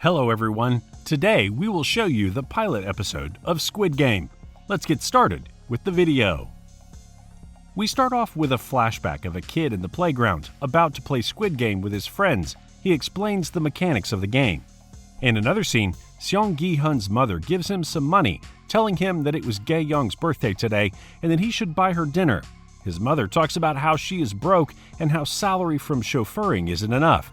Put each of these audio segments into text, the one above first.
Hello everyone, today we will show you the pilot episode of Squid Game. Let's get started with the video. We start off with a flashback of a kid in the playground about to play Squid Game with his friends. He explains the mechanics of the game. In another scene, Seong Gi-hun's mother gives him some money, telling him that it was Gae-young's birthday today and that he should buy her dinner. His mother talks about how she is broke and how salary from chauffeuring isn't enough.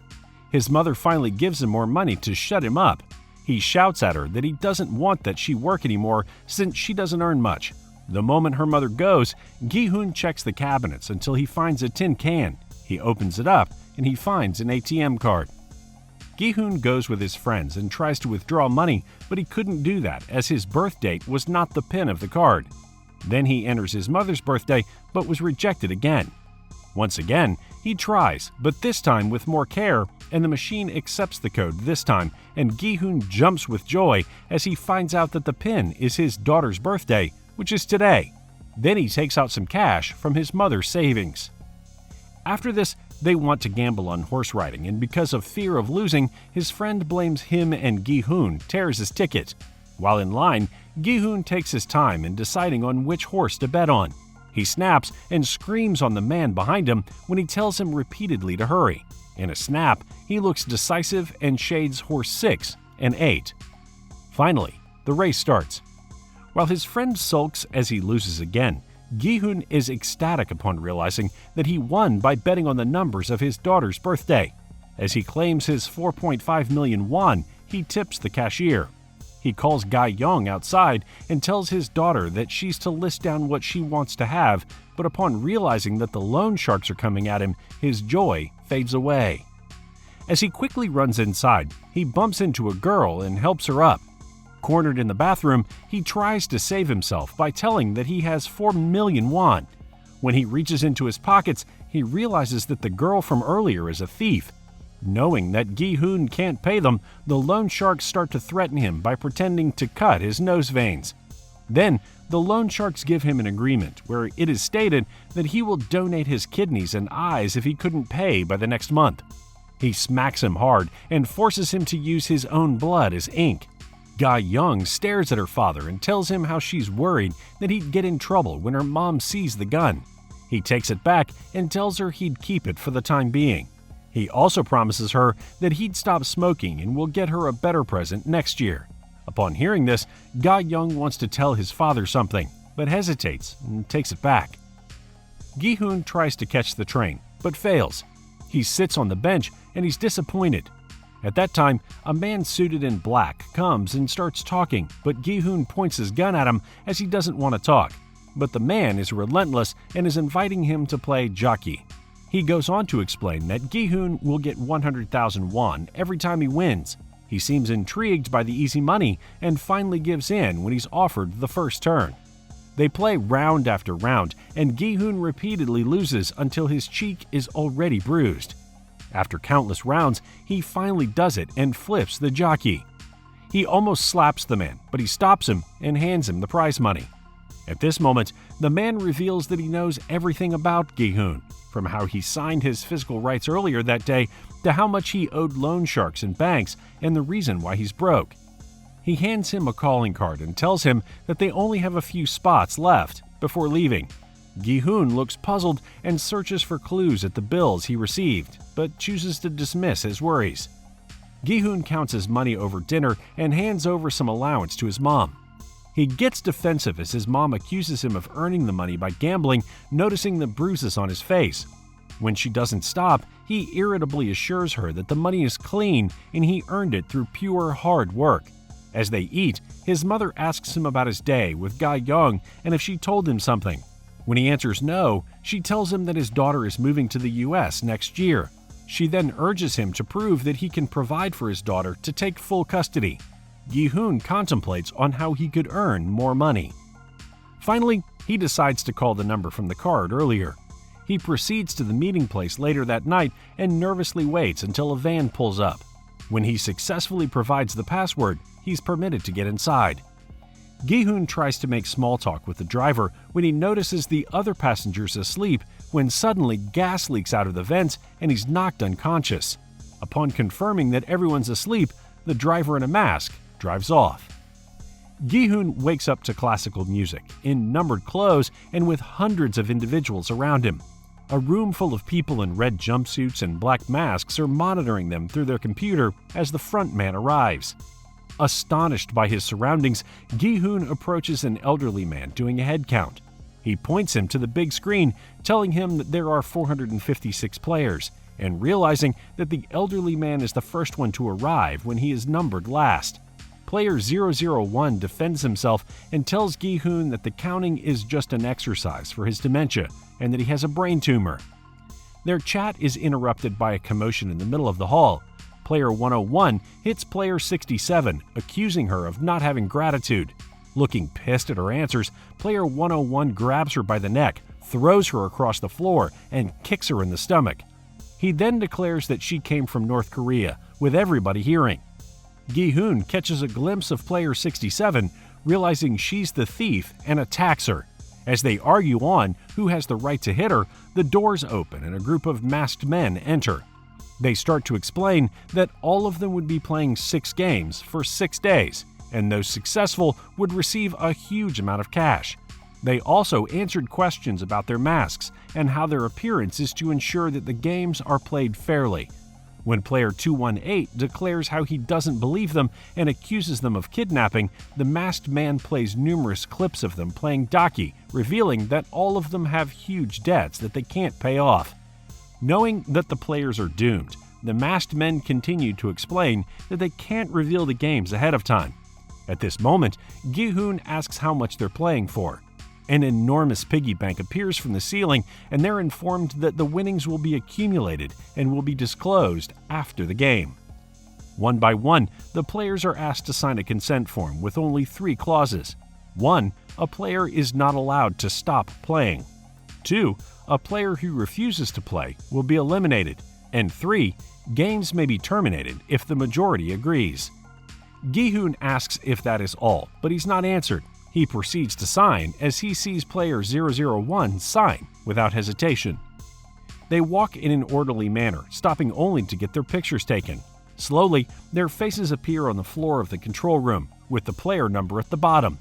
His mother finally gives him more money to shut him up. He shouts at her that he doesn't want that she work anymore since she doesn't earn much. The moment her mother goes, Gi-hun checks the cabinets until he finds a tin can. He opens it up and he finds an ATM card. Gi-hun goes with his friends and tries to withdraw money, but he couldn't do that as his birth date was not the pin of the card. Then he enters his mother's birthday but was rejected again. Once again, he tries, but this time with more care, and the machine accepts the code this time, and Gi-hun jumps with joy as he finds out that the pin is his daughter's birthday, which is today. Then he takes out some cash from his mother's savings. After this, they want to gamble on horse riding, and because of fear of losing, his friend blames him and Gi-hun tears his ticket. While in line, Gi-hun takes his time in deciding on which horse to bet on. He snaps and screams on the man behind him when he tells him repeatedly to hurry. In a snap, he looks decisive and shades horse 6 and 8. Finally, the race starts. While his friend sulks as he loses again, Gi-hun is ecstatic upon realizing that he won by betting on the numbers of his daughter's birthday. As he claims his 4.5 million won, he tips the cashier. He calls Gae-young outside and tells his daughter that she's to list down what she wants to have, but upon realizing that the loan sharks are coming at him, his joy fades away. As he quickly runs inside, he bumps into a girl and helps her up. Cornered in the bathroom, he tries to save himself by telling that he has 4 million won. When he reaches into his pockets, he realizes that the girl from earlier is a thief. Knowing that Gi-hun can't pay them, the loan sharks start to threaten him by pretending to cut his nose veins. Then, the loan sharks give him an agreement where it is stated that he will donate his kidneys and eyes if he couldn't pay by the next month. He smacks him hard and forces him to use his own blood as ink. Gae-young stares at her father and tells him how she's worried that he'd get in trouble when her mom sees the gun. He takes it back and tells her he'd keep it for the time being. He also promises her that he'd stop smoking and will get her a better present next year. Upon hearing this, Gae-young wants to tell his father something, but hesitates and takes it back. Gi-hun tries to catch the train, but fails. He sits on the bench and he's disappointed. At that time, a man suited in black comes and starts talking, but Gi-hun points his gun at him as he doesn't want to talk. But the man is relentless and is inviting him to play jockey. He goes on to explain that Gi-hun will get 100,000 won every time he wins. He seems intrigued by the easy money and finally gives in when he's offered the first turn. They play round after round, and Gi-hun repeatedly loses until his cheek is already bruised. After countless rounds, he finally does it and flips the jockey. He almost slaps the man, but he stops him and hands him the prize money. At this moment, the man reveals that he knows everything about Gi-hun, from how he signed his physical rights earlier that day to how much he owed loan sharks and banks and the reason why he's broke. He hands him a calling card and tells him that they only have a few spots left before leaving. Gi-hun looks puzzled and searches for clues at the bills he received, but chooses to dismiss his worries. Gi-hun counts his money over dinner and hands over some allowance to his mom. He gets defensive as his mom accuses him of earning the money by gambling, noticing the bruises on his face. When she doesn't stop, he irritably assures her that the money is clean and he earned it through pure hard work. As they eat, his mother asks him about his day with Gae-young and if she told him something. When he answers no, she tells him that his daughter is moving to the US next year. She then urges him to prove that he can provide for his daughter to take full custody. Gi-hun contemplates on how he could earn more money. Finally, he decides to call the number from the card earlier. He proceeds to the meeting place later that night and nervously waits until a van pulls up. When he successfully provides the password, he's permitted to get inside. Gi-hun tries to make small talk with the driver when he notices the other passengers asleep when suddenly gas leaks out of the vents and he's knocked unconscious. Upon confirming that everyone's asleep, the driver in a mask drives off. Gi-hoon wakes up to classical music, in numbered clothes and with hundreds of individuals around him. A room full of people in red jumpsuits and black masks are monitoring them through their computer as the front man arrives. Astonished by his surroundings, Gi-hoon approaches an elderly man doing a head count. He points him to the big screen, telling him that there are 456 players, and realizing that the elderly man is the first one to arrive when he is numbered last. Player 001 defends himself and tells Gi-hoon that the counting is just an exercise for his dementia and that he has a brain tumor. Their chat is interrupted by a commotion in the middle of the hall. Player 101 hits Player 67, accusing her of not having gratitude. Looking pissed at her answers, Player 101 grabs her by the neck, throws her across the floor, and kicks her in the stomach. He then declares that she came from North Korea, with everybody hearing. Gi-hoon catches a glimpse of Player 67, realizing she's the thief, and attacks her. As they argue on who has the right to hit her, the doors open and a group of masked men enter. They start to explain that all of them would be playing 6 games for 6 days, and those successful would receive a huge amount of cash. They also answered questions about their masks and how their appearance is to ensure that the games are played fairly. When Player 218 declares how he doesn't believe them and accuses them of kidnapping, the masked man plays numerous clips of them playing Daki, revealing that all of them have huge debts that they can't pay off. Knowing that the players are doomed, the masked men continue to explain that they can't reveal the games ahead of time. At this moment, Gi-hoon asks how much they're playing for. An enormous piggy bank appears from the ceiling, and they're informed that the winnings will be accumulated and will be disclosed after the game. One by one, the players are asked to sign a consent form with only 3 clauses. 1. A player is not allowed to stop playing. 2. A player who refuses to play will be eliminated. And 3. Games may be terminated if the majority agrees. Gi-hoon asks if that is all, but he's not answered. He proceeds to sign as he sees Player 001 sign without hesitation. They walk in an orderly manner, stopping only to get their pictures taken. Slowly, their faces appear on the floor of the control room, with the player number at the bottom.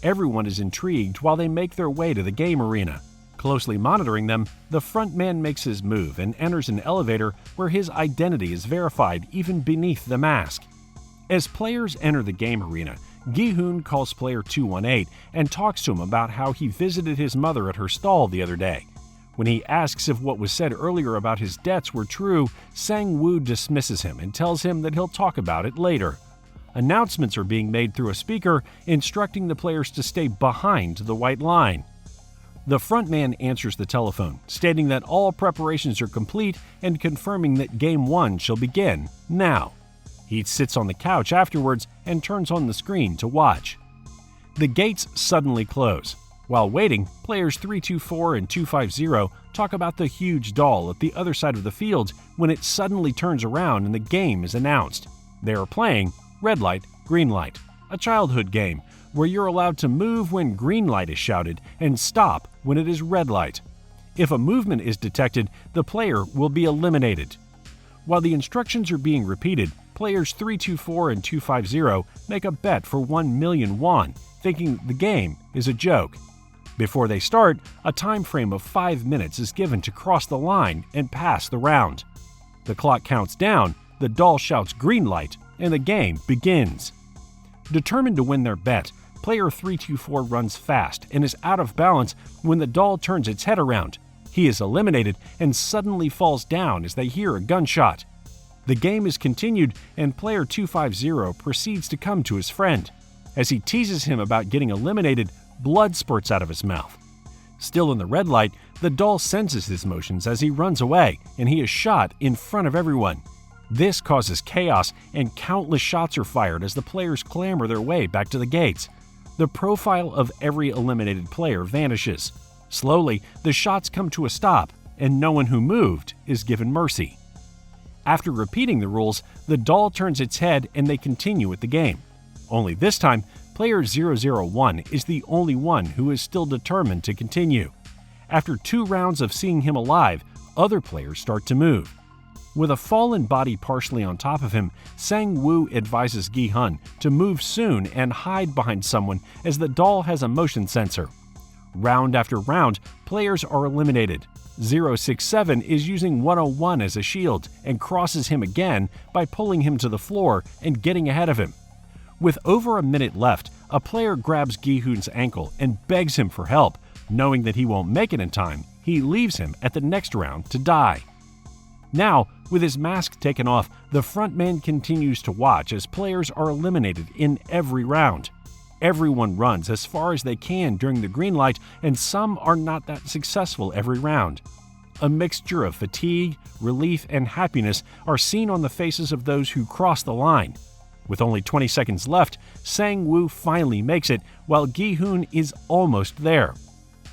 Everyone is intrigued while they make their way to the game arena. Closely monitoring them, the front man makes his move and enters an elevator where his identity is verified even beneath the mask. As players enter the game arena, Gi-hoon calls Player 218 and talks to him about how he visited his mother at her stall the other day. When he asks if what was said earlier about his debts were true, Sang-woo dismisses him and tells him that he'll talk about it later. Announcements are being made through a speaker instructing the players to stay behind the white line. The front man answers the telephone, stating that all preparations are complete and confirming that Game 1 shall begin now. He sits on the couch afterwards and turns on the screen to watch. The gates suddenly close. While waiting, players 324 and 250 talk about the huge doll at the other side of the field when it suddenly turns around and the game is announced. They are playing Red Light, Green Light, a childhood game where you're allowed to move when green light is shouted and stop when it is red light. If a movement is detected, the player will be eliminated. While the instructions are being repeated, players 324 and 250 make a bet for 1 million won, thinking the game is a joke. Before they start, a time frame of 5 minutes is given to cross the line and pass the round. The clock counts down, the doll shouts green light, and the game begins. Determined to win their bet, player 324 runs fast and is out of balance when the doll turns its head around. He is eliminated and suddenly falls down as they hear a gunshot. The game is continued and player 250 proceeds to come to his friend. As he teases him about getting eliminated, blood spurts out of his mouth. Still in the red light, the doll senses his motions as he runs away and he is shot in front of everyone. This causes chaos and countless shots are fired as the players clamber their way back to the gates. The profile of every eliminated player vanishes. Slowly, the shots come to a stop and no one who moved is given mercy. After repeating the rules, the doll turns its head and they continue with the game. Only this time, player 001 is the only one who is still determined to continue. After 2 rounds of seeing him alive, other players start to move. With a fallen body partially on top of him, Sang-woo advises Gi-hun to move soon and hide behind someone as the doll has a motion sensor. Round after round, players are eliminated. 067 is using 101 as a shield and crosses him again by pulling him to the floor and getting ahead of him. With over a minute left, a player grabs Gi-hun's ankle and begs him for help. Knowing that he won't make it in time, he leaves him at the next round to die. Now, with his mask taken off, the frontman continues to watch as players are eliminated in every round. Everyone runs as far as they can during the green light, and some are not that successful every round. A mixture of fatigue, relief, and happiness are seen on the faces of those who cross the line. With only 20 seconds left, Sang-woo finally makes it, while Gi-hun is almost there.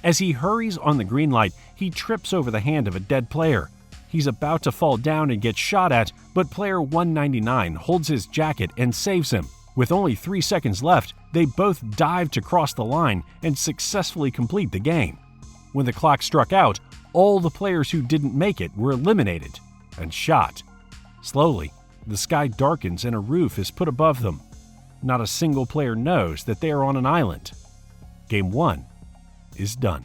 As he hurries on the green light, he trips over the hand of a dead player. He's about to fall down and get shot at, but player 199 holds his jacket and saves him. With only 3 seconds left, they both dive to cross the line and successfully complete the game. When the clock struck out, all the players who didn't make it were eliminated and shot. Slowly, the sky darkens and a roof is put above them. Not a single player knows that they are on an island. Game 1 is done.